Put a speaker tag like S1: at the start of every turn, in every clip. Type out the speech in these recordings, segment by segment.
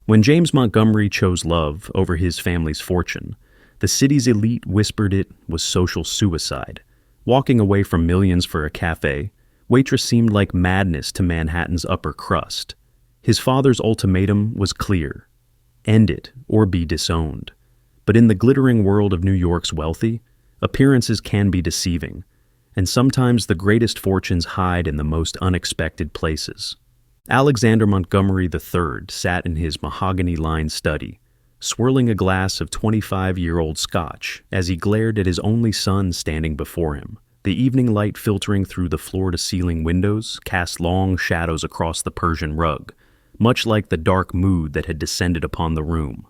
S1: When James Montgomery chose love over his family's fortune, the city's elite whispered it was social suicide. Walking away from millions for a cafe, waitress seemed like madness to Manhattan's upper crust. His father's ultimatum was clear: end it or be disowned. But in the glittering world of New York's wealthy, appearances can be deceiving, and sometimes the greatest fortunes hide in the most unexpected places. Alexander Montgomery III sat in his mahogany-lined study, swirling a glass of 25-year-old scotch as he glared at his only son standing before him. The evening light filtering through the floor-to-ceiling windows cast long shadows across the Persian rug, much like the dark mood that had descended upon the room.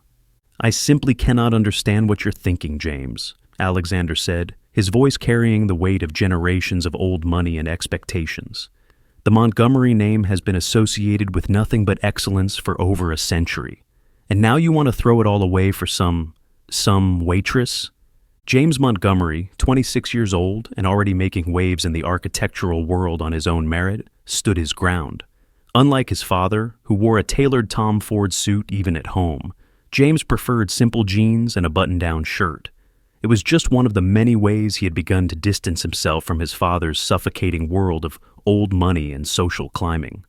S1: "I simply cannot understand what you're thinking, James," Alexander said, his voice carrying the weight of generations of old money and expectations. "The Montgomery name has been associated with nothing but excellence for over a century. And now you want to throw it all away for some waitress?" James Montgomery, 26 years old and already making waves in the architectural world on his own merit, stood his ground. Unlike his father, who wore a tailored Tom Ford suit even at home, James preferred simple jeans and a button-down shirt. It was just one of the many ways he had begun to distance himself from his father's suffocating world of old money and social climbing.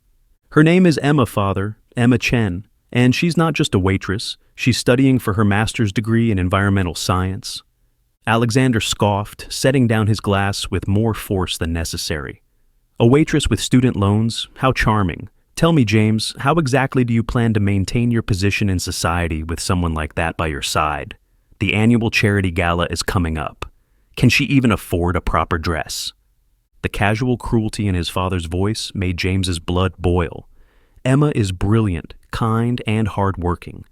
S1: "Her name is Emma, Father, Emma Chen, and she's not just a waitress. She's studying for her master's degree in environmental science." Alexander scoffed, setting down his glass with more force than necessary. "A waitress with student loans? How charming. Tell me, James, how exactly do you plan to maintain your position in society with someone like that by your side? The annual charity gala is coming up. Can she even afford a proper dress?" The casual cruelty in his father's voice made James's blood boil. "Emma is brilliant, kind, and hardworking.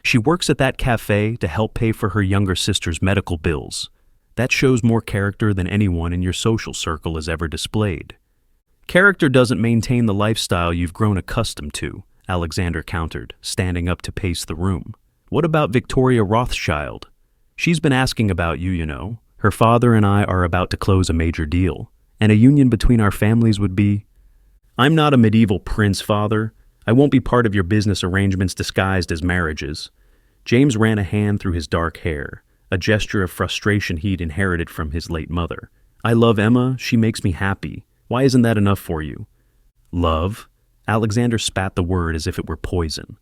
S1: She works at that cafe to help pay for her younger sister's medical bills. That shows more character than anyone in your social circle has ever displayed." "Character doesn't maintain the lifestyle you've grown accustomed to," Alexander countered, standing up to pace the room. "What about Victoria Rothschild? She's been asking about you, you know. Her father and I are about to close a major deal, and a union between our families would be—" "I'm not a medieval prince, Father. I won't be part of your business arrangements disguised as marriages." James ran a hand through his dark hair, a gesture of frustration he'd inherited from his late mother. "I love Emma. She makes me happy. Why isn't that enough for you?" "Love?" Alexander spat the word as if it were poison.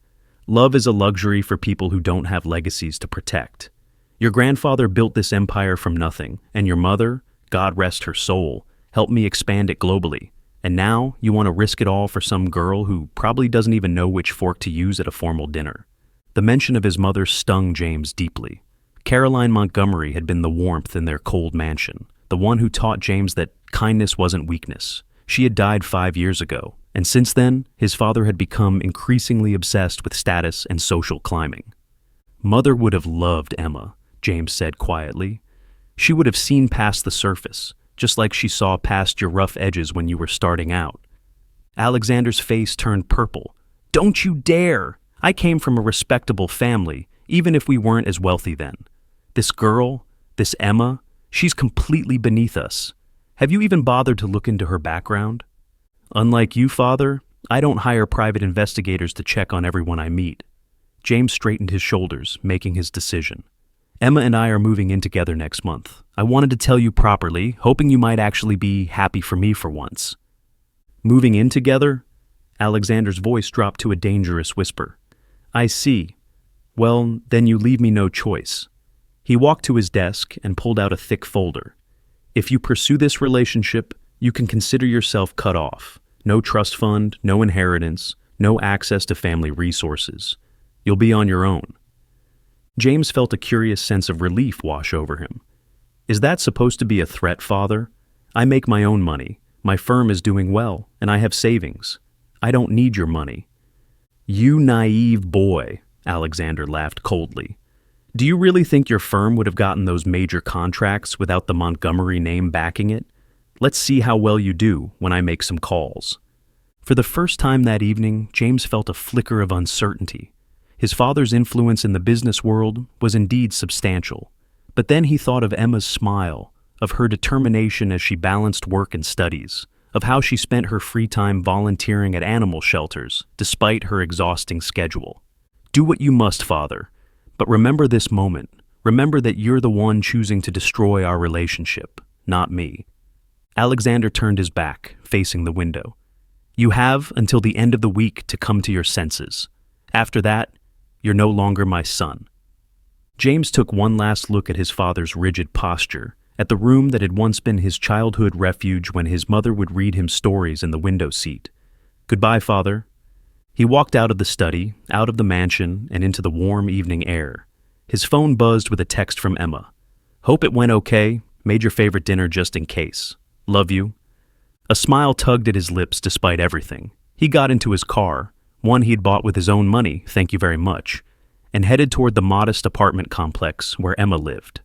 S1: "Love is a luxury for people who don't have legacies to protect. Your grandfather built this empire from nothing, and your mother, God rest her soul, helped me expand it globally. And now you want to risk it all for some girl who probably doesn't even know which fork to use at a formal dinner." The mention of his mother stung James deeply. Caroline Montgomery had been the warmth in their cold mansion, the one who taught James that kindness wasn't weakness. She had died 5 years ago, and since then, his father had become increasingly obsessed with status and social climbing. "Mother would have loved Emma," James said quietly. "She would have seen past the surface, just like she saw past your rough edges when you were starting out." Alexander's face turned purple. "Don't you dare! I came from a respectable family, even if we weren't as wealthy then. This girl, this Emma, she's completely beneath us. Have you even bothered to look into her background? Unlike you, Father, I don't hire private investigators to check on everyone I meet." James straightened his shoulders, making his decision. "Emma and I are moving in together next month. I wanted to tell you properly, hoping you might actually be happy for me for once." "Moving in together?" Alexander's voice dropped to a dangerous whisper. "I see. Well, then you leave me no choice." He walked to his desk and pulled out a thick folder. "If you pursue this relationship, you can consider yourself cut off. No trust fund, no inheritance, no access to family resources. You'll be on your own." James felt a curious sense of relief wash over him. "Is that supposed to be a threat, Father? I make my own money. My firm is doing well, and I have savings. I don't need your money." "You naive boy," Alexander laughed coldly. "Do you really think your firm would have gotten those major contracts without the Montgomery name backing it? Let's see how well you do when I make some calls." For the first time that evening, James felt a flicker of uncertainty. His father's influence in the business world was indeed substantial, but then he thought of Emma's smile, of her determination as she balanced work and studies, of how she spent her free time volunteering at animal shelters despite her exhausting schedule. Do what you must, Father. But remember this moment. Remember that you're the one choosing to destroy our relationship, not me." Alexander turned his back, facing the window. "You have until the end of the week to come to your senses. After that, you're no longer my son." James took one last look at his father's rigid posture, at the room that had once been his childhood refuge when his mother would read him stories in the window seat. "Goodbye, Father." He walked out of the study, out of the mansion, and into the warm evening air. His phone buzzed with a text from Emma. "Hope it went okay. Made your favorite dinner just in case. Love you." A smile tugged at his lips despite everything. He got into his car, one he'd bought with his own money, thank you very much, and headed toward the modest apartment complex where Emma lived.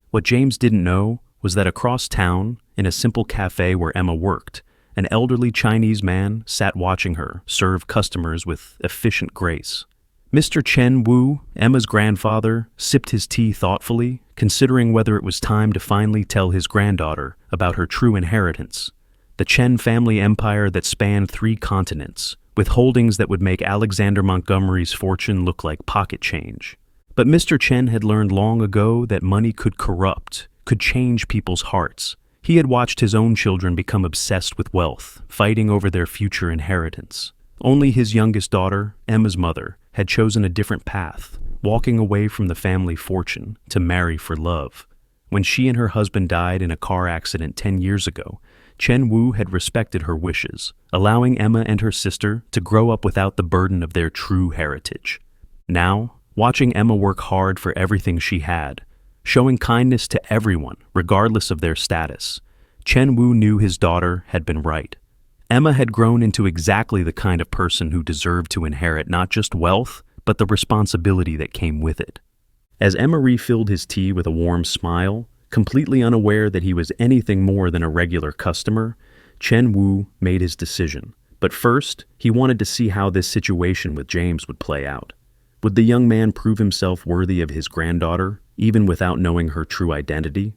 S1: What James didn't know was that across town, in a simple cafe where Emma worked, an elderly Chinese man sat watching her serve customers with efficient grace. Mr. Chen Wu, Emma's grandfather, sipped his tea thoughtfully, considering whether it was time to finally tell his granddaughter about her true inheritance. The Chen family empire that spanned 3 continents, with holdings that would make Alexander Montgomery's fortune look like pocket change. But Mr. Chen had learned long ago that money could corrupt, could change people's hearts. He had watched his own children become obsessed with wealth, fighting over their future inheritance. Only his youngest daughter, Emma's mother, had chosen a different path, walking away from the family fortune to marry for love. When she and her husband died in a car accident 10 years ago, Chen Wu had respected her wishes, allowing Emma and her sister to grow up without the burden of their true heritage. Now, watching Emma work hard for everything she had, showing kindness to everyone, regardless of their status, Chen Wu knew his daughter had been right. Emma had grown into exactly the kind of person who deserved to inherit not just wealth, but the responsibility that came with it. As Emma refilled his tea with a warm smile, completely unaware that he was anything more than a regular customer, Chen Wu made his decision. But first, he wanted to see how this situation with James would play out. Would the young man prove himself worthy of his granddaughter, even without knowing her true identity?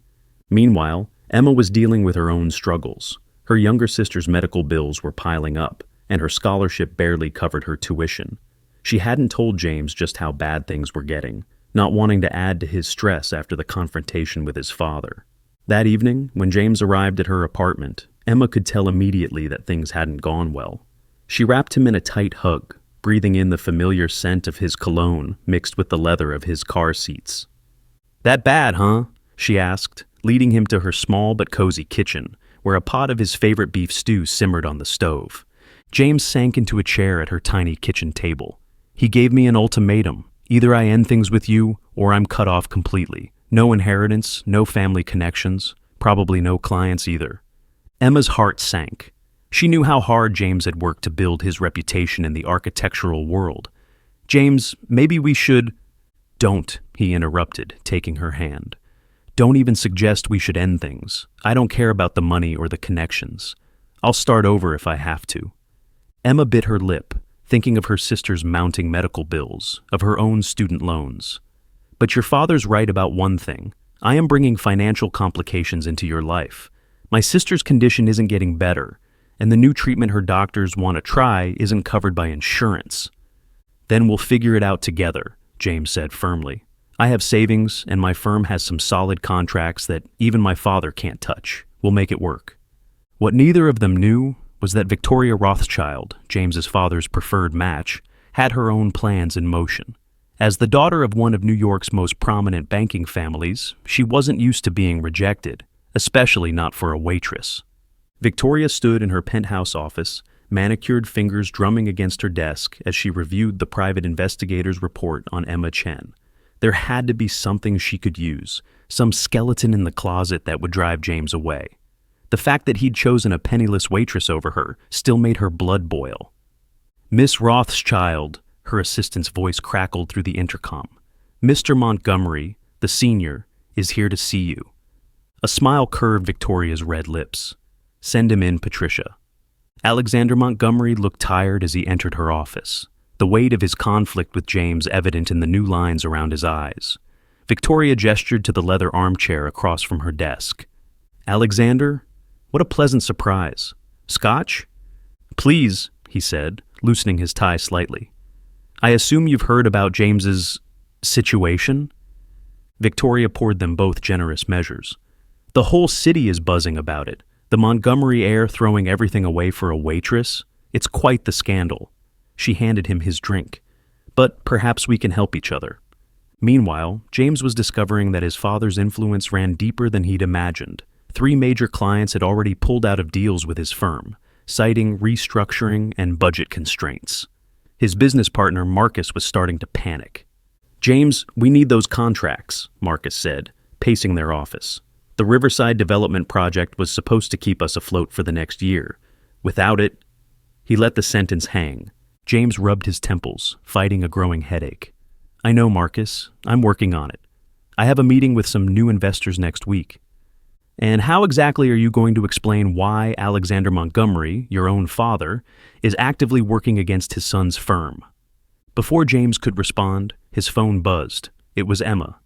S1: Meanwhile, Emma was dealing with her own struggles. Her younger sister's medical bills were piling up, and her scholarship barely covered her tuition. She hadn't told James just how bad things were getting, not wanting to add to his stress after the confrontation with his father. That evening, when James arrived at her apartment, Emma could tell immediately that things hadn't gone well. She wrapped him in a tight hug, breathing in the familiar scent of his cologne mixed with the leather of his car seats. "That bad, huh?" she asked, leading him to her small but cozy kitchen, where a pot of his favorite beef stew simmered on the stove. James sank into a chair at her tiny kitchen table. "He gave me an ultimatum. Either I end things with you, or I'm cut off completely. No inheritance, no family connections, probably no clients either." Emma's heart sank. She knew how hard James had worked to build his reputation in the architectural world. "James, maybe we should—" "Don't," he interrupted, taking her hand. "Don't even suggest we should end things. I don't care about the money or the connections. I'll start over if I have to." Emma bit her lip, thinking of her sister's mounting medical bills, of her own student loans. "But your father's right about one thing. I am bringing financial complications into your life. My sister's condition isn't getting better, and the new treatment her doctors want to try isn't covered by insurance." "Then we'll figure it out together," James said firmly. "I have savings, and my firm has some solid contracts that even my father can't touch. We'll make it work." What neither of them knew was that Victoria Rothschild, James's father's preferred match, had her own plans in motion. As the daughter of one of New York's most prominent banking families, she wasn't used to being rejected, especially not for a waitress. Victoria stood in her penthouse office, manicured fingers drumming against her desk as she reviewed the private investigator's report on Emma Chen. There had to be something she could use, some skeleton in the closet that would drive James away. The fact that he'd chosen a penniless waitress over her still made her blood boil. "Miss Rothschild," her assistant's voice crackled through the intercom. "Mr. Montgomery, the senior, is here to see you." A smile curved Victoria's red lips. "Send him in, Patricia." Alexander Montgomery looked tired as he entered her office, the weight of his conflict with James evident in the new lines around his eyes. Victoria gestured to the leather armchair across from her desk. "Alexander, what a pleasant surprise. Scotch?" "Please," he said, loosening his tie slightly. I assume you've heard about James's situation? Victoria poured them both generous measures. The whole city is buzzing about it. The Montgomery heir throwing everything away for a waitress. It's quite the scandal. She handed him his drink. But perhaps we can help each other. Meanwhile, James was discovering that his father's influence ran deeper than he'd imagined. 3 major clients had already pulled out of deals with his firm, citing restructuring and budget constraints. His business partner, Marcus, was starting to panic. "James, we need those contracts," Marcus said, pacing their office. "The Riverside Development Project was supposed to keep us afloat for the next year. Without it..." He let the sentence hang. James rubbed his temples, fighting a growing headache. "I know, Marcus. I'm working on it. I have a meeting with some new investors next week." "And how exactly are you going to explain why Alexander Montgomery, your own father, is actively working against his son's firm?" Before James could respond, his phone buzzed. It was Emma.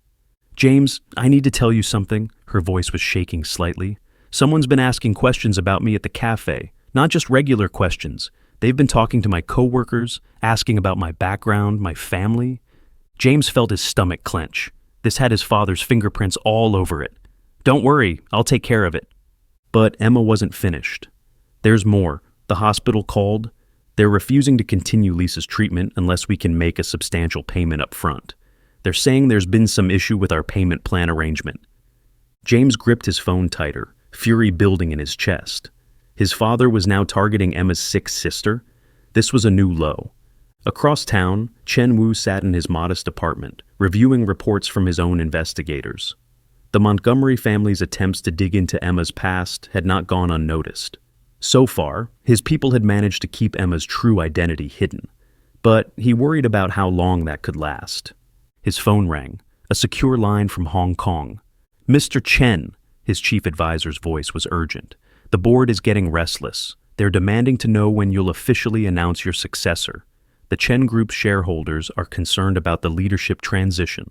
S1: "James, I need to tell you something." Her voice was shaking slightly. "Someone's been asking questions about me at the cafe. Not just regular questions. They've been talking to my coworkers, asking about my background, my family." James felt his stomach clench. This had his father's fingerprints all over it. "Don't worry, I'll take care of it." But Emma wasn't finished. "There's more. The hospital called. They're refusing to continue Lisa's treatment unless we can make a substantial payment up front. They're saying there's been some issue with our payment plan arrangement." James gripped his phone tighter, fury building in his chest. His father was now targeting Emma's sick sister. This was a new low. Across town, Chen Wu sat in his modest apartment, reviewing reports from his own investigators. The Montgomery family's attempts to dig into Emma's past had not gone unnoticed. So far, his people had managed to keep Emma's true identity hidden, but he worried about how long that could last. His phone rang, a secure line from Hong Kong. "Mr. Chen," his chief advisor's voice was urgent. "The board is getting restless. They're demanding to know when you'll officially announce your successor. The Chen Group's shareholders are concerned about the leadership transition."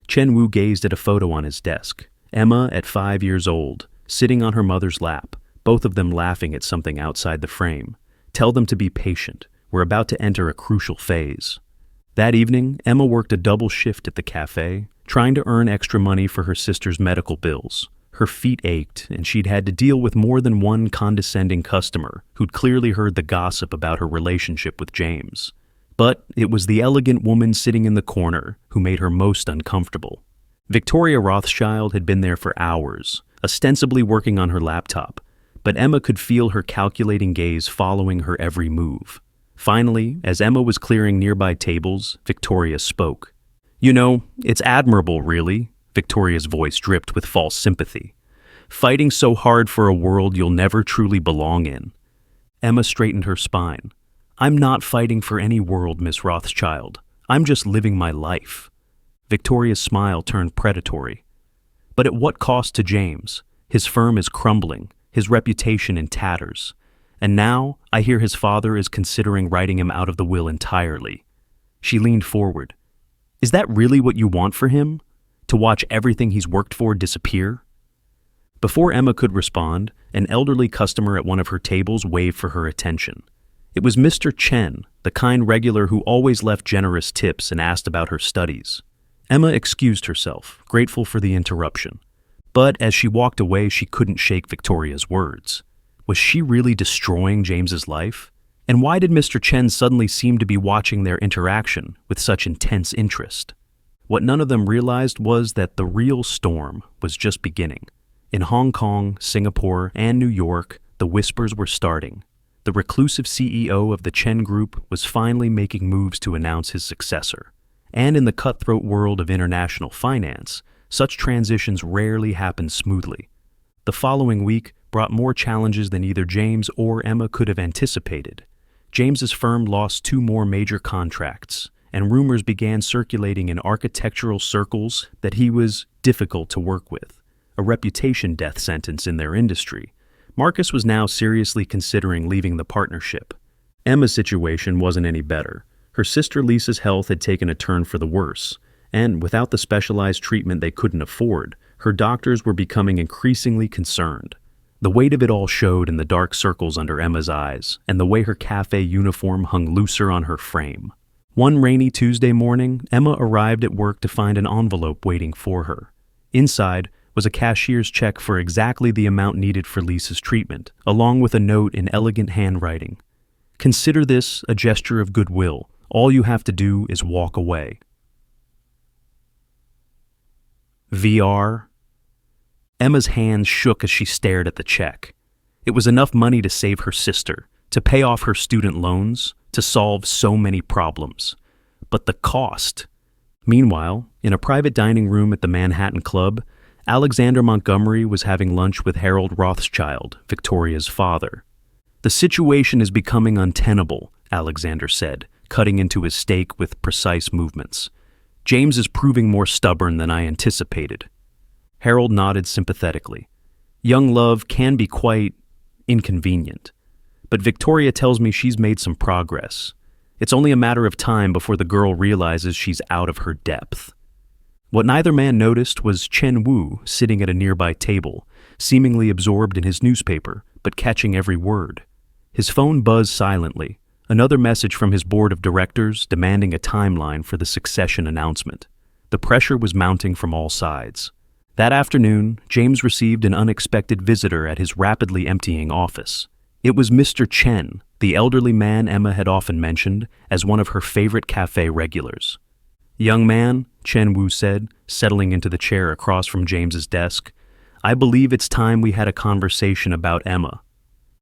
S1: Chen Wu gazed at a photo on his desk. Emma, at 5 years old, sitting on her mother's lap, both of them laughing at something outside the frame. "Tell them to be patient. We're about to enter a crucial phase." That evening, Emma worked a double shift at the cafe, trying to earn extra money for her sister's medical bills. Her feet ached, and she'd had to deal with more than one condescending customer who'd clearly heard the gossip about her relationship with James. But it was the elegant woman sitting in the corner who made her most uncomfortable. Victoria Rothschild had been there for hours, ostensibly working on her laptop, but Emma could feel her calculating gaze following her every move. Finally, as Emma was clearing nearby tables, Victoria spoke. "You know, it's admirable, really." Victoria's voice dripped with false sympathy. "Fighting so hard for a world you'll never truly belong in." Emma straightened her spine. "I'm not fighting for any world, Miss Rothschild. I'm just living my life." Victoria's smile turned predatory. "But at what cost to James? His firm is crumbling, his reputation in tatters. And now I hear his father is considering writing him out of the will entirely." She leaned forward. "Is that really what you want for him? To watch everything he's worked for disappear?" Before Emma could respond, an elderly customer at one of her tables waved for her attention. It was Mr. Chen, the kind regular who always left generous tips and asked about her studies. Emma excused herself, grateful for the interruption. But as she walked away, she couldn't shake Victoria's words. Was she really destroying James's life? And why did Mr. Chen suddenly seem to be watching their interaction with such intense interest? What none of them realized was that the real storm was just beginning. In Hong Kong, Singapore, and New York, the whispers were starting. The reclusive CEO of the Chen Group was finally making moves to announce his successor. And in the cutthroat world of international finance, such transitions rarely happen smoothly. The following week brought more challenges than either James or Emma could have anticipated. James's firm lost 2 more major contracts, and rumors began circulating in architectural circles that he was difficult to work with, a reputation death sentence in their industry. Marcus was now seriously considering leaving the partnership. Emma's situation wasn't any better. Her sister Lisa's health had taken a turn for the worse, and without the specialized treatment they couldn't afford, her doctors were becoming increasingly concerned. The weight of it all showed in the dark circles under Emma's eyes, and the way her cafe uniform hung looser on her frame. One rainy Tuesday morning, Emma arrived at work to find an envelope waiting for her. Inside was a cashier's check for exactly the amount needed for Lisa's treatment, along with a note in elegant handwriting. Consider this a gesture of goodwill. All you have to do is walk away. VR. Emma's hands shook as she stared at the check. It was enough money to save her sister, to pay off her student loans, to solve so many problems. But the cost. Meanwhile, in a private dining room at the Manhattan Club, Alexander Montgomery was having lunch with Harold Rothschild, Victoria's father. "The situation is becoming untenable," Alexander said, cutting into his steak with precise movements. "James is proving more stubborn than I anticipated." Harold nodded sympathetically. "Young love can be quite inconvenient. But Victoria tells me she's made some progress. It's only a matter of time before the girl realizes she's out of her depth." What neither man noticed was Chen Wu sitting at a nearby table, seemingly absorbed in his newspaper, but catching every word. His phone buzzed silently, another message from his board of directors demanding a timeline for the succession announcement. The pressure was mounting from all sides. That afternoon, James received an unexpected visitor at his rapidly emptying office. It was Mr. Chen, the elderly man Emma had often mentioned as one of her favorite cafe regulars. "Young man," Chen Wu said, settling into the chair across from James's desk, "I believe it's time we had a conversation about Emma."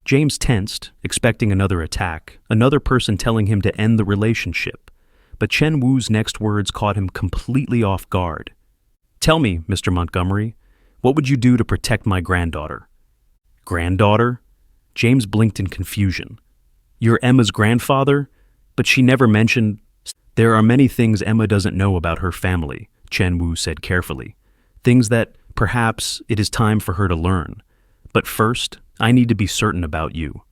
S1: James tensed, expecting another attack, another person telling him to end the relationship. But Chen Wu's next words caught him completely off guard. "Tell me, Mr. Montgomery, what would you do to protect my granddaughter?" "Granddaughter?" James blinked in confusion. "You're Emma's grandfather? But she never mentioned—" "There are many things Emma doesn't know about her family," Chen Wu said carefully. "Things that, perhaps, it is time for her to learn. But first, I need to be certain about you."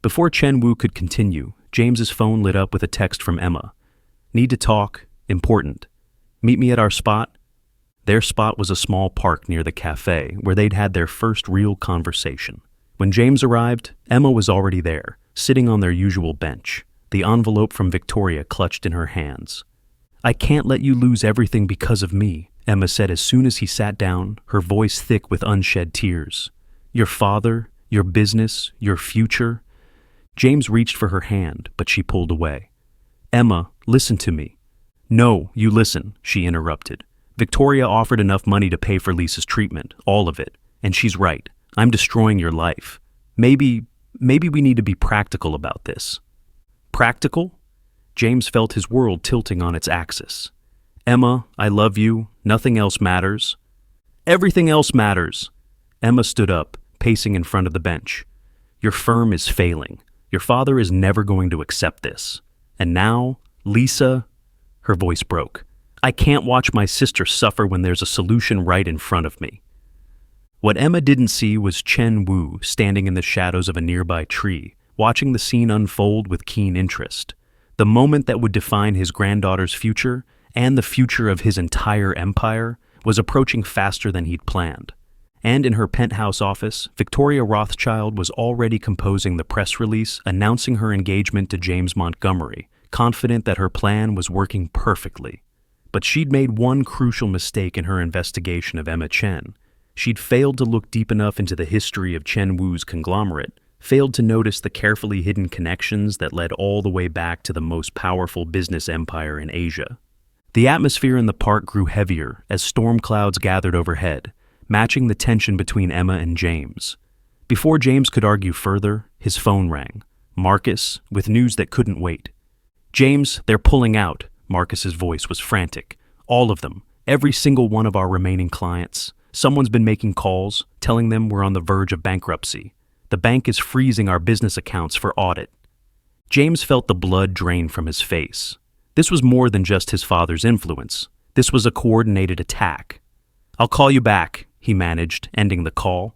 S1: Before Chen Wu could continue, James's phone lit up with a text from Emma. "Need to talk. Important. Meet me at our spot." Their spot was a small park near the cafe where they'd had their first real conversation. When James arrived, Emma was already there, sitting on their usual bench, the envelope from Victoria clutched in her hands. "I can't let you lose everything because of me," Emma said as soon as he sat down, her voice thick with unshed tears. "Your father, your business, your future." James reached for her hand, but she pulled away. "Emma, listen to me." "No, you listen," she interrupted. "Victoria offered enough money to pay for Lisa's treatment, all of it, and she's right. I'm destroying your life. Maybe we need to be practical about this." "Practical?" James felt his world tilting on its axis. "Emma, I love you. Nothing else matters." "Everything else matters." Emma stood up, pacing in front of the bench. "Your firm is failing. Your father is never going to accept this. And now, Lisa—" Her voice broke. "I can't watch my sister suffer when there's a solution right in front of me." What Emma didn't see was Chen Wu standing in the shadows of a nearby tree, watching the scene unfold with keen interest. The moment that would define his granddaughter's future, and the future of his entire empire, was approaching faster than he'd planned. And in her penthouse office, Victoria Rothschild was already composing the press release announcing her engagement to James Montgomery, confident that her plan was working perfectly. But she'd made one crucial mistake in her investigation of Emma Chen. She'd failed to look deep enough into the history of Chen Wu's conglomerate, failed to notice the carefully hidden connections that led all the way back to the most powerful business empire in Asia. The atmosphere in the park grew heavier as storm clouds gathered overhead, matching the tension between Emma and James. Before James could argue further, his phone rang. Marcus, with news that couldn't wait. "James, they're pulling out." Marcus's voice was frantic. "All of them. Every single one of our remaining clients. Someone's been making calls, telling them we're on the verge of bankruptcy. The bank is freezing our business accounts for audit." James felt the blood drain from his face. This was more than just his father's influence. This was a coordinated attack. "I'll call you back," he managed, ending the call.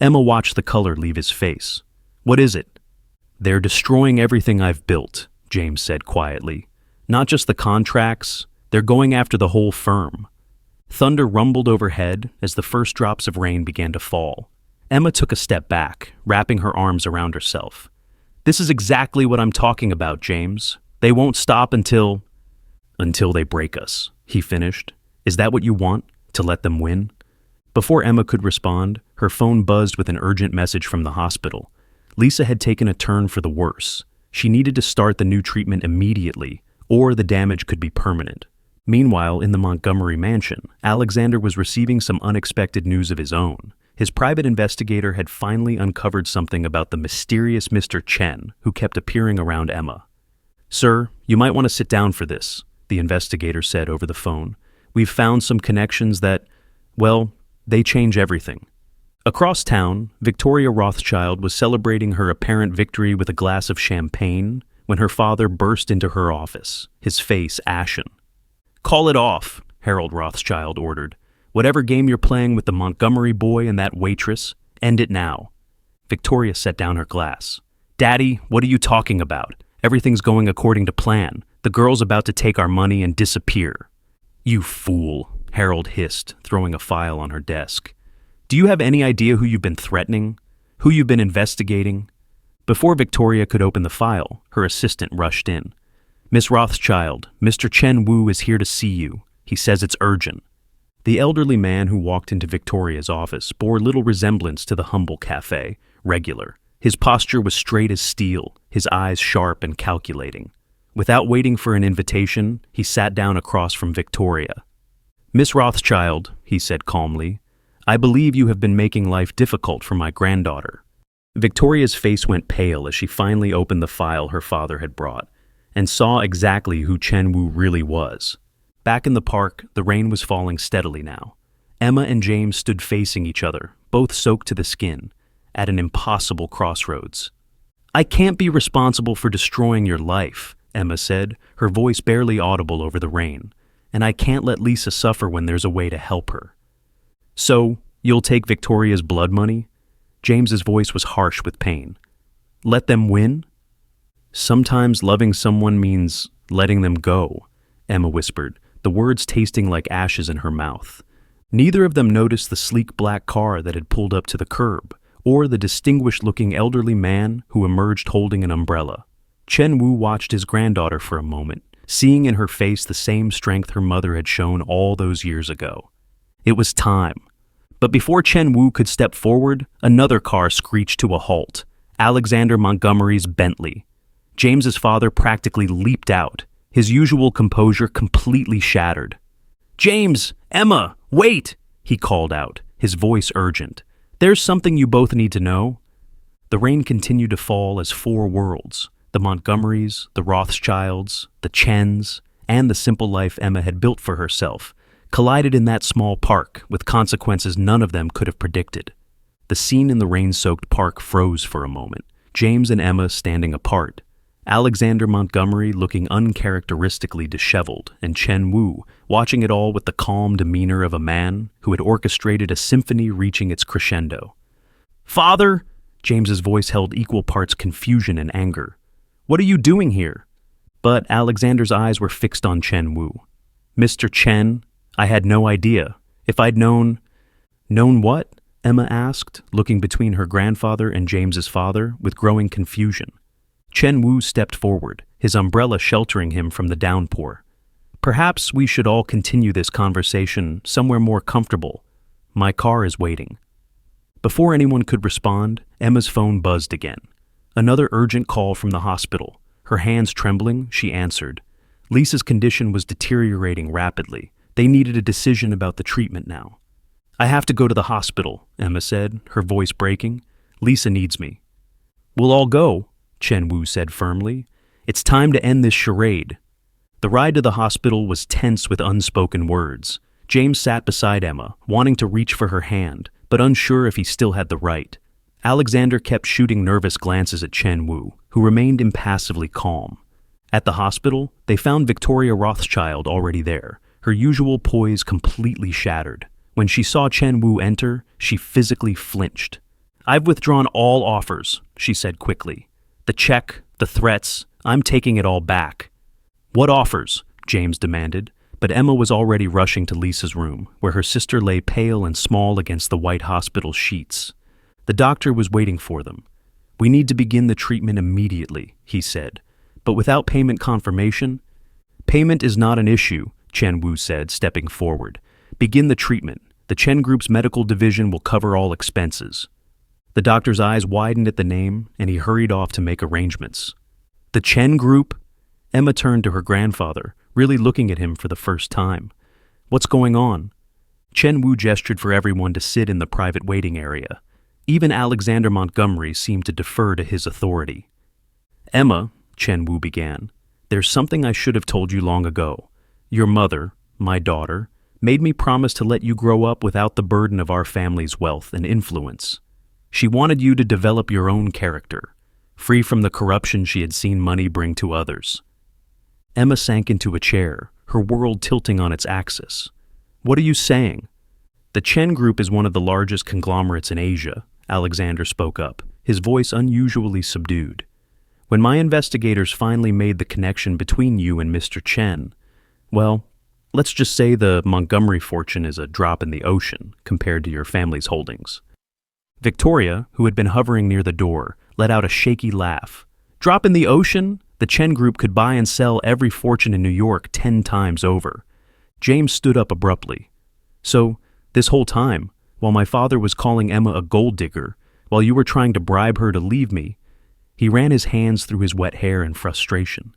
S1: Emma watched the color leave his face. "What is it?" "They're destroying everything I've built," James said quietly. "Not just the contracts, they're going after the whole firm." Thunder rumbled overhead as the first drops of rain began to fall. Emma took a step back, wrapping her arms around herself. "This is exactly what I'm talking about, James. They won't stop until—" Until they break us, he finished. Is that what you want? To let them win? Before Emma could respond, her phone buzzed with an urgent message from the hospital. Lisa had taken a turn for the worse. She needed to start the new treatment immediately, or the damage could be permanent. Meanwhile, in the Montgomery mansion, Alexander was receiving some unexpected news of his own. His private investigator had finally uncovered something about the mysterious Mr. Chen who kept appearing around Emma. "Sir, you might want to sit down for this," the investigator said over the phone. "We've found some connections that, well, they change everything." Across town, Victoria Rothschild was celebrating her apparent victory with a glass of champagne when her father burst into her office, his face ashen. "Call it off," Harold Rothschild ordered. "Whatever game you're playing with the Montgomery boy and that waitress, end it now." Victoria set down her glass. "Daddy, what are you talking about? Everything's going according to plan. The girl's about to take our money and disappear." "You fool," Harold hissed, throwing a file on her desk. "Do you have any idea who you've been threatening? Who you've been investigating?" Before Victoria could open the file, her assistant rushed in. "Miss Rothschild, Mr. Chen Wu is here to see you. He says it's urgent." The elderly man who walked into Victoria's office bore little resemblance to the humble cafe, regular. His posture was straight as steel, his eyes sharp and calculating. Without waiting for an invitation, he sat down across from Victoria. "Miss Rothschild," he said calmly, "I believe you have been making life difficult for my granddaughter." Victoria's face went pale as she finally opened the file her father had brought, and saw exactly who Chen Wu really was. Back in the park, the rain was falling steadily now. Emma and James stood facing each other, both soaked to the skin, at an impossible crossroads. "I can't be responsible for destroying your life," Emma said, her voice barely audible over the rain, "and I can't let Lisa suffer when there's a way to help her." "So, you'll take Victoria's blood money?" James's voice was harsh with pain. "Let them win?" "Sometimes loving someone means letting them go," Emma whispered, the words tasting like ashes in her mouth. Neither of them noticed the sleek black car that had pulled up to the curb, or the distinguished-looking elderly man who emerged holding an umbrella. Chen Wu watched his granddaughter for a moment, seeing in her face the same strength her mother had shown all those years ago. It was time. But before Chen Wu could step forward, another car screeched to a halt, Alexander Montgomery's Bentley. James's father practically leaped out, his usual composure completely shattered. "James! Emma! Wait!" he called out, his voice urgent. "There's something you both need to know." The rain continued to fall as four worlds, the Montgomerys, the Rothschilds, the Chens, and the simple life Emma had built for herself, collided in that small park with consequences none of them could have predicted. The scene in the rain-soaked park froze for a moment, James and Emma standing apart, Alexander Montgomery looking uncharacteristically disheveled, and Chen Wu watching it all with the calm demeanor of a man who had orchestrated a symphony reaching its crescendo. "Father!" James's voice held equal parts confusion and anger. "What are you doing here?" But Alexander's eyes were fixed on Chen Wu. "Mr. Chen, I had no idea. If I'd known—" "Known what?" Emma asked, looking between her grandfather and James's father with growing confusion. Chen Wu stepped forward, his umbrella sheltering him from the downpour. "Perhaps we should all continue this conversation somewhere more comfortable. My car is waiting." Before anyone could respond, Emma's phone buzzed again. Another urgent call from the hospital. Her hands trembling, she answered. Lisa's condition was deteriorating rapidly. They needed a decision about the treatment now. "I have to go to the hospital," Emma said, her voice breaking. "Lisa needs me." "We'll all go," Chen Wu said firmly. "It's time to end this charade." The ride to the hospital was tense with unspoken words. James sat beside Emma, wanting to reach for her hand, but unsure if he still had the right. Alexander kept shooting nervous glances at Chen Wu, who remained impassively calm. At the hospital, they found Victoria Rothschild already there, her usual poise completely shattered. When she saw Chen Wu enter, she physically flinched. "I've withdrawn all offers," she said quickly. "The check, the threats, I'm taking it all back." "What offers?" James demanded, but Emma was already rushing to Lisa's room, where her sister lay pale and small against the white hospital sheets. The doctor was waiting for them. "We need to begin the treatment immediately," he said, "but without payment confirmation." Payment is not an issue, Chen Wu said, stepping forward. Begin the treatment. The Chen Group's medical division will cover all expenses. The doctor's eyes widened at the name, and he hurried off to make arrangements. The Chen Group? Emma turned to her grandfather, really looking at him for the first time. What's going on? Chen Wu gestured for everyone to sit in the private waiting area. Even Alexander Montgomery seemed to defer to his authority. Emma, Chen Wu began, there's something I should have told you long ago. Your mother, my daughter, made me promise to let you grow up without the burden of our family's wealth and influence. She wanted you to develop your own character, free from the corruption she had seen money bring to others. Emma sank into a chair, her world tilting on its axis. What are you saying? The Chen Group is one of the largest conglomerates in Asia, Alexander spoke up, his voice unusually subdued. When my investigators finally made the connection between you and Mr. Chen, well, let's just say the Montgomery fortune is a drop in the ocean compared to your family's holdings. Victoria, who had been hovering near the door, let out a shaky laugh. Drop in the ocean? The Chen Group could buy and sell every fortune in New York 10 times over. James stood up abruptly. So, this whole time, while my father was calling Emma a gold digger, while you were trying to bribe her to leave me, he ran his hands through his wet hair in frustration.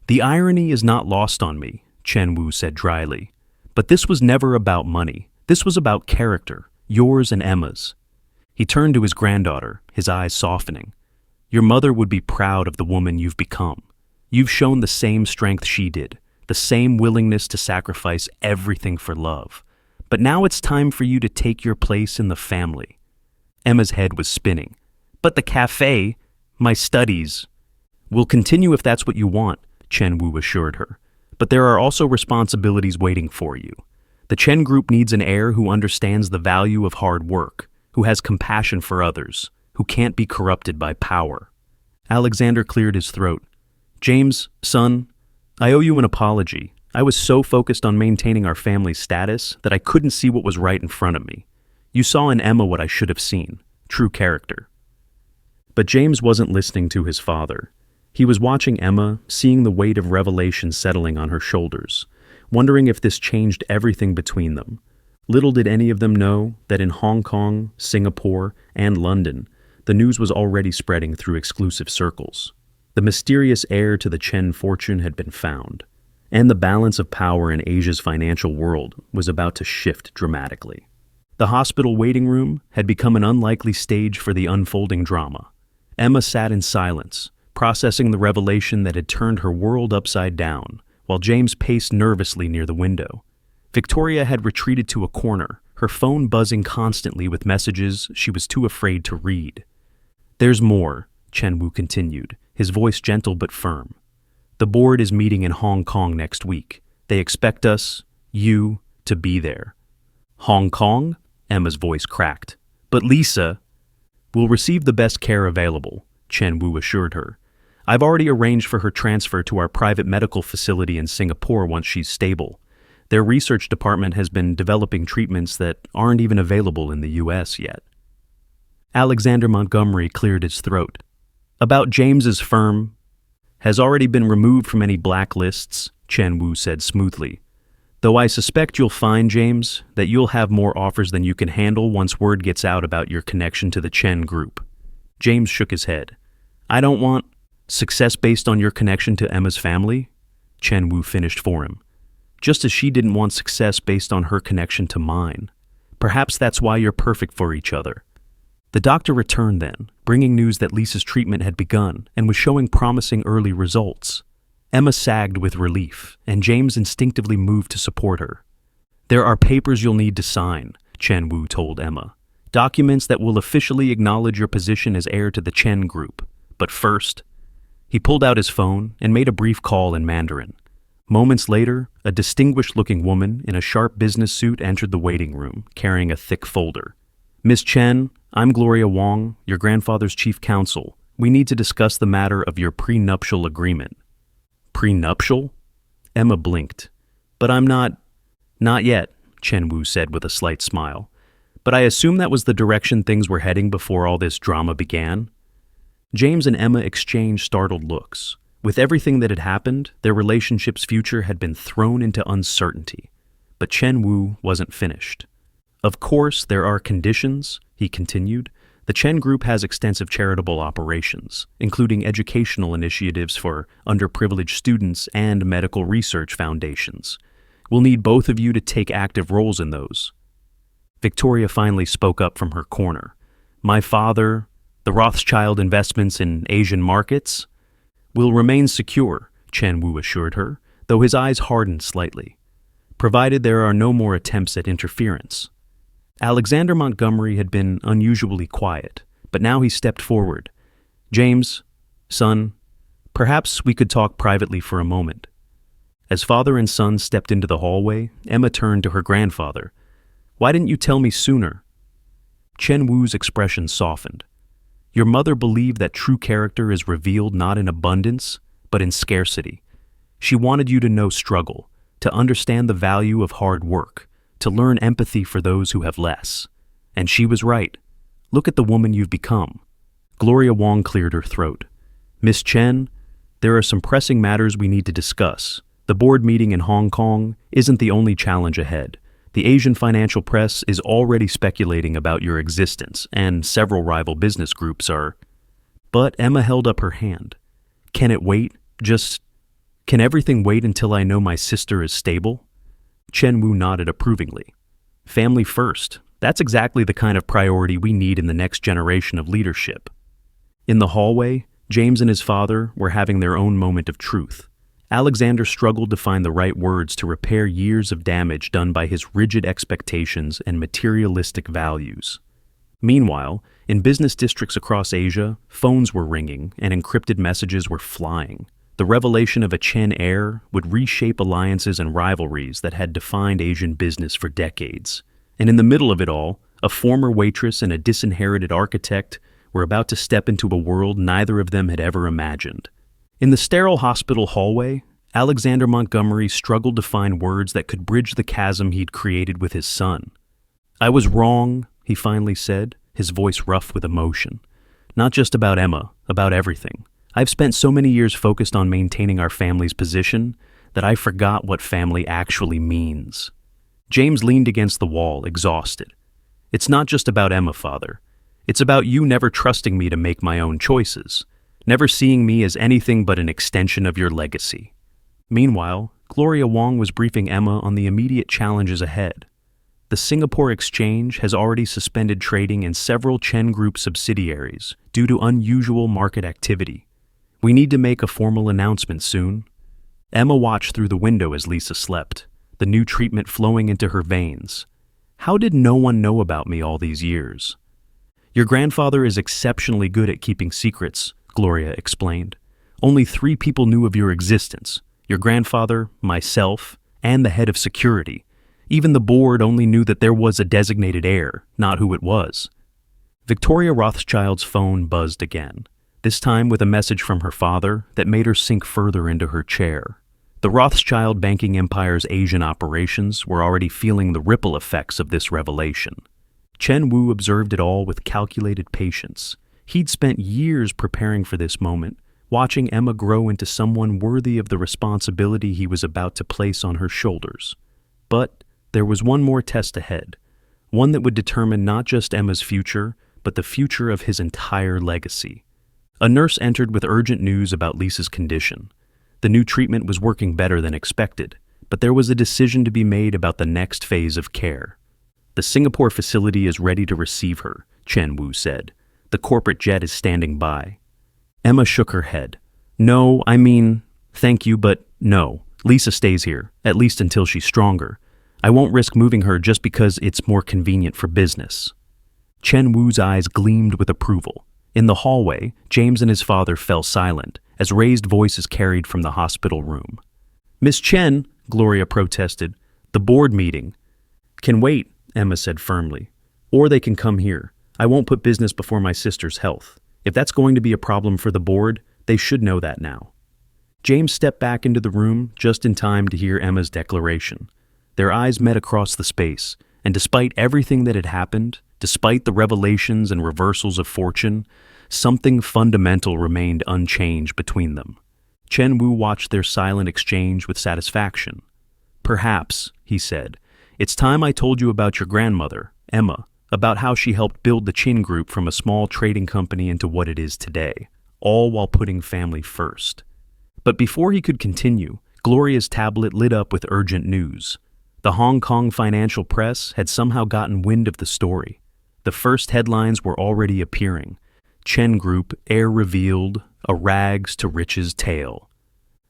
S1: The irony is not lost on me, Chen Wu said dryly. But this was never about money. This was about character, yours and Emma's. He turned to his granddaughter, his eyes softening. Your mother would be proud of the woman you've become. You've shown the same strength she did, the same willingness to sacrifice everything for love. But now it's time for you to take your place in the family. Emma's head was spinning. But the cafe, my studies, will continue if that's what you want, Chen Wu assured her. But there are also responsibilities waiting for you. The Chen Group needs an heir who understands the value of hard work, who has compassion for others, who can't be corrupted by power. Alexander cleared his throat. James, son, I owe you an apology. I was so focused on maintaining our family's status that I couldn't see what was right in front of me. You saw in Emma what I should have seen, true character. But James wasn't listening to his father. He was watching Emma, seeing the weight of revelation settling on her shoulders, wondering if this changed everything between them. Little did any of them know that in Hong Kong, Singapore, and London, the news was already spreading through exclusive circles. The mysterious heir to the Chen fortune had been found, and the balance of power in Asia's financial world was about to shift dramatically. The hospital waiting room had become an unlikely stage for the unfolding drama. Emma sat in silence, processing the revelation that had turned her world upside down, while James paced nervously near the window. Victoria had retreated to a corner, her phone buzzing constantly with messages she was too afraid to read. There's more, Chen Wu continued, his voice gentle but firm. The board is meeting in Hong Kong next week. They expect us, you, to be there. Hong Kong? Emma's voice cracked. But Lisa will receive the best care available, Chen Wu assured her. I've already arranged for her transfer to our private medical facility in Singapore once she's stable. Their research department has been developing treatments that aren't even available in the US yet. Alexander Montgomery cleared his throat. About James's firm has already been removed from any blacklists, Chen Wu said smoothly. Though I suspect you'll find, James, that you'll have more offers than you can handle once word gets out about your connection to the Chen Group. James shook his head. I don't want success based on your connection to Emma's family, Chen Wu finished for him. Just as she didn't want success based on her connection to mine. Perhaps that's why you're perfect for each other. The doctor returned then, bringing news that Lisa's treatment had begun and was showing promising early results. Emma sagged with relief, and James instinctively moved to support her. There are papers you'll need to sign, Chen Wu told Emma. Documents that will officially acknowledge your position as heir to the Chen Group. But first, he pulled out his phone and made a brief call in Mandarin. Moments later, a distinguished-looking woman in a sharp business suit entered the waiting room, carrying a thick folder. Miss Chen, I'm Gloria Wong, your grandfather's chief counsel. We need to discuss the matter of your prenuptial agreement. Prenuptial? Emma blinked. But I'm not yet, Chen Wu said with a slight smile. But I assume that was the direction things were heading before all this drama began? James and Emma exchanged startled looks. With everything that had happened, their relationship's future had been thrown into uncertainty. But Chen Wu wasn't finished. Of course, there are conditions, he continued. The Chen Group has extensive charitable operations, including educational initiatives for underprivileged students and medical research foundations. We'll need both of you to take active roles in those. Victoria finally spoke up from her corner. My father, the Rothschild investments in Asian markets, will remain secure, Chen Wu assured her, though his eyes hardened slightly, provided there are no more attempts at interference. Alexander Montgomery had been unusually quiet, but now he stepped forward. James, son, perhaps we could talk privately for a moment. As father and son stepped into the hallway, Emma turned to her grandfather. Why didn't you tell me sooner? Chen Wu's expression softened. Your mother believed that true character is revealed not in abundance, but in scarcity. She wanted you to know struggle, to understand the value of hard work, to learn empathy for those who have less. And she was right. Look at the woman you've become. Gloria Wong cleared her throat. Miss Chen, there are some pressing matters we need to discuss. The board meeting in Hong Kong isn't the only challenge ahead. The Asian financial press is already speculating about your existence, and several rival business groups are. But Emma held up her hand. Can it wait? Can everything wait until I know my sister is stable? Chen Wu nodded approvingly. Family first. That's exactly the kind of priority we need in the next generation of leadership. In the hallway, James and his father were having their own moment of truth. Alexander struggled to find the right words to repair years of damage done by his rigid expectations and materialistic values. Meanwhile, in business districts across Asia, phones were ringing and encrypted messages were flying. The revelation of a Chen heir would reshape alliances and rivalries that had defined Asian business for decades. And in the middle of it all, a former waitress and a disinherited architect were about to step into a world neither of them had ever imagined. In the sterile hospital hallway, Alexander Montgomery struggled to find words that could bridge the chasm he'd created with his son. I was wrong, he finally said, his voice rough with emotion. Not just about Emma, about everything. I've spent so many years focused on maintaining our family's position that I forgot what family actually means. James leaned against the wall, exhausted. It's not just about Emma, Father. It's about you never trusting me to make my own choices. Never seeing me as anything but an extension of your legacy. Meanwhile, Gloria Wong was briefing Emma on the immediate challenges ahead. The Singapore Exchange has already suspended trading in several Chen Group subsidiaries due to unusual market activity. We need to make a formal announcement soon. Emma watched through the window as Lisa slept, the new treatment flowing into her veins. How did no one know about me all these years? Your grandfather is exceptionally good at keeping secrets, Gloria explained. Only 3 people knew of your existence. Your grandfather, myself, and the head of security. Even the board only knew that there was a designated heir, not who it was. Victoria Rothschild's phone buzzed again, this time with a message from her father that made her sink further into her chair. The Rothschild banking empire's Asian operations were already feeling the ripple effects of this revelation. Chen Wu observed it all with calculated patience. He'd spent years preparing for this moment, watching Emma grow into someone worthy of the responsibility he was about to place on her shoulders. But there was one more test ahead, one that would determine not just Emma's future, but the future of his entire legacy. A nurse entered with urgent news about Lisa's condition. The new treatment was working better than expected, but there was a decision to be made about the next phase of care. The Singapore facility is ready to receive her, Chen Wu said. The corporate jet is standing by. Emma shook her head. No, thank you, but no. Lisa stays here, at least until she's stronger. I won't risk moving her just because it's more convenient for business. Chen Wu's eyes gleamed with approval. In the hallway, James and his father fell silent as raised voices carried from the hospital room. Miss Chen, Gloria protested, the board meeting. Can wait, Emma said firmly. Or they can come here. I won't put business before my sister's health. If that's going to be a problem for the board, they should know that now. James stepped back into the room just in time to hear Emma's declaration. Their eyes met across the space, and despite everything that had happened, despite the revelations and reversals of fortune, something fundamental remained unchanged between them. Chen Wu watched their silent exchange with satisfaction. "Perhaps," he said, "it's time I told you about your grandmother, Emma, about how she helped build the Qin Group from a small trading company into what it is today, all while putting family first." But before he could continue, Gloria's tablet lit up with urgent news. The Hong Kong financial press had somehow gotten wind of the story. The first headlines were already appearing. Chen Group, heir revealed, a rags to riches tale.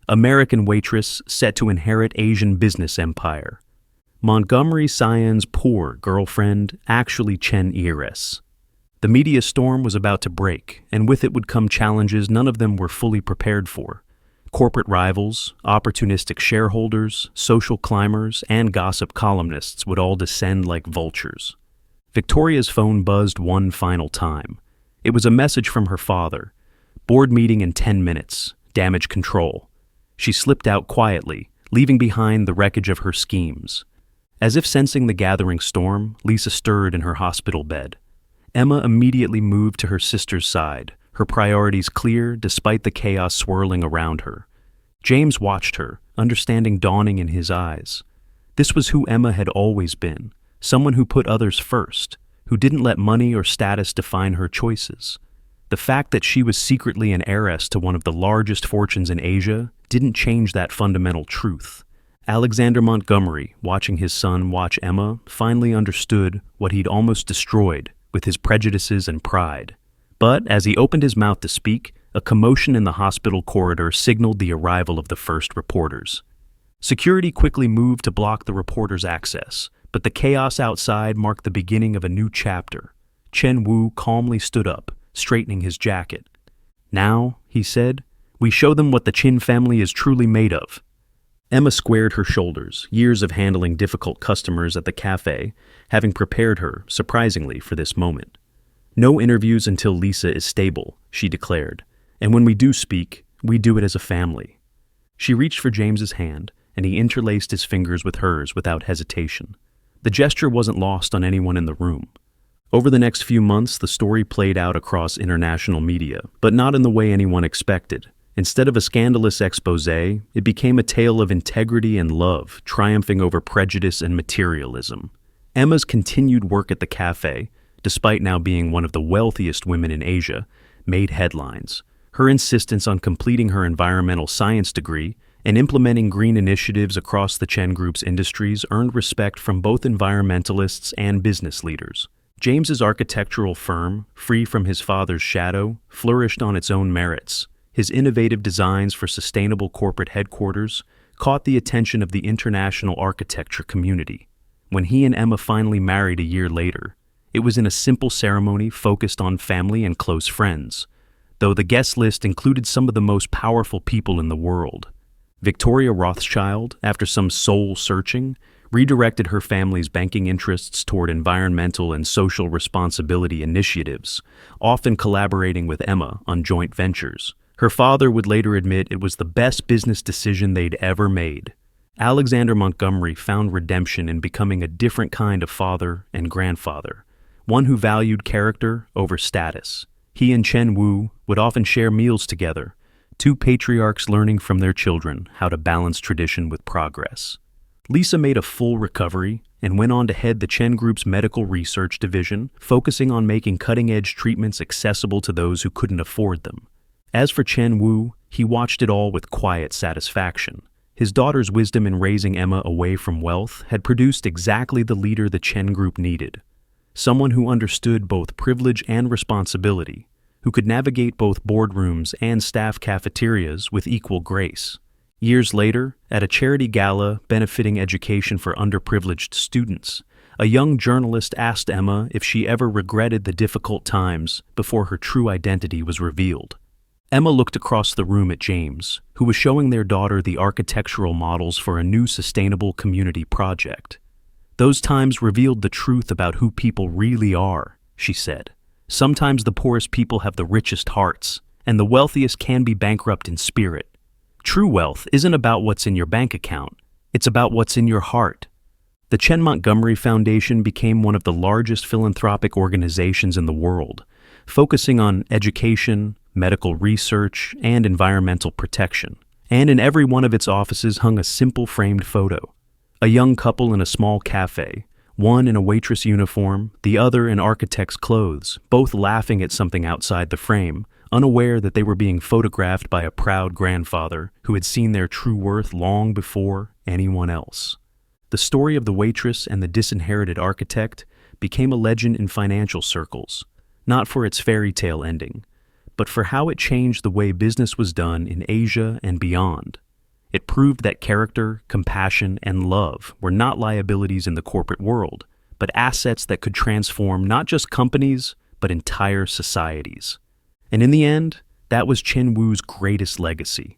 S1: American waitress set to inherit Asian business empire. Montgomery Cyan's poor girlfriend, actually Chen Heiress. The media storm was about to break, and with it would come challenges none of them were fully prepared for. Corporate rivals, opportunistic shareholders, social climbers, and gossip columnists would all descend like vultures. Victoria's phone buzzed one final time. It was a message from her father. "Board meeting in 10 minutes. Damage control." She slipped out quietly, leaving behind the wreckage of her schemes. As if sensing the gathering storm, Lisa stirred in her hospital bed. Emma immediately moved to her sister's side, her priorities clear despite the chaos swirling around her. James watched her, understanding dawning in his eyes. This was who Emma had always been, someone who put others first, who didn't let money or status define her choices. The fact that she was secretly an heiress to one of the largest fortunes in Asia didn't change that fundamental truth. Alexander Montgomery, watching his son watch Emma, finally understood what he'd almost destroyed with his prejudices and pride. But as he opened his mouth to speak, a commotion in the hospital corridor signaled the arrival of the first reporters. Security quickly moved to block the reporters' access, but the chaos outside marked the beginning of a new chapter. Chen Wu calmly stood up, straightening his jacket. "Now," he said, "we show them what the Qin family is truly made of." Emma squared her shoulders, years of handling difficult customers at the cafe, having prepared her, surprisingly, for this moment. "No interviews until Lisa is stable," she declared, "and when we do speak, we do it as a family." She reached for James's hand, and he interlaced his fingers with hers without hesitation. The gesture wasn't lost on anyone in the room. Over the next few months, the story played out across international media, but not in the way anyone expected. Instead of a scandalous exposé, it became a tale of integrity and love, triumphing over prejudice and materialism. Emma's continued work at the cafe, despite now being one of the wealthiest women in Asia, made headlines. Her insistence on completing her environmental science degree and implementing green initiatives across the Chen Group's industries earned respect from both environmentalists and business leaders. James's architectural firm, free from his father's shadow, flourished on its own merits. His innovative designs for sustainable corporate headquarters caught the attention of the international architecture community. When he and Emma finally married a year later, it was in a simple ceremony focused on family and close friends, though the guest list included some of the most powerful people in the world. Victoria Rothschild, after some soul-searching, redirected her family's banking interests toward environmental and social responsibility initiatives, often collaborating with Emma on joint ventures. Her father would later admit it was the best business decision they'd ever made. Alexander Montgomery found redemption in becoming a different kind of father and grandfather, one who valued character over status. He and Chen Wu would often share meals together, two patriarchs learning from their children how to balance tradition with progress. Lisa made a full recovery and went on to head the Chen Group's medical research division, focusing on making cutting-edge treatments accessible to those who couldn't afford them. As for Chen Wu, he watched it all with quiet satisfaction. His daughter's wisdom in raising Emma away from wealth had produced exactly the leader the Chen Group needed. Someone who understood both privilege and responsibility, who could navigate both boardrooms and staff cafeterias with equal grace. Years later, at a charity gala benefiting education for underprivileged students, a young journalist asked Emma if she ever regretted the difficult times before her true identity was revealed. Emma looked across the room at James, who was showing their daughter the architectural models for a new sustainable community project. "Those times revealed the truth about who people really are," she said. "Sometimes the poorest people have the richest hearts, and the wealthiest can be bankrupt in spirit. True wealth isn't about what's in your bank account, it's about what's in your heart." The Chen Montgomery Foundation became one of the largest philanthropic organizations in the world, focusing on education, medical research, and environmental protection. And in every one of its offices hung a simple framed photo. A young couple in a small cafe, one in a waitress uniform, the other in architect's clothes, both laughing at something outside the frame, unaware that they were being photographed by a proud grandfather who had seen their true worth long before anyone else. The story of the waitress and the disinherited architect became a legend in financial circles, not for its fairy tale ending, but for how it changed the way business was done in Asia and beyond. It proved that character, compassion, and love were not liabilities in the corporate world, but assets that could transform not just companies, but entire societies. And in the end, that was Chen Wu's greatest legacy.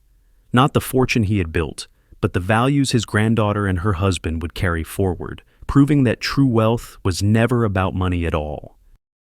S1: Not the fortune he had built, but the values his granddaughter and her husband would carry forward, proving that true wealth was never about money at all.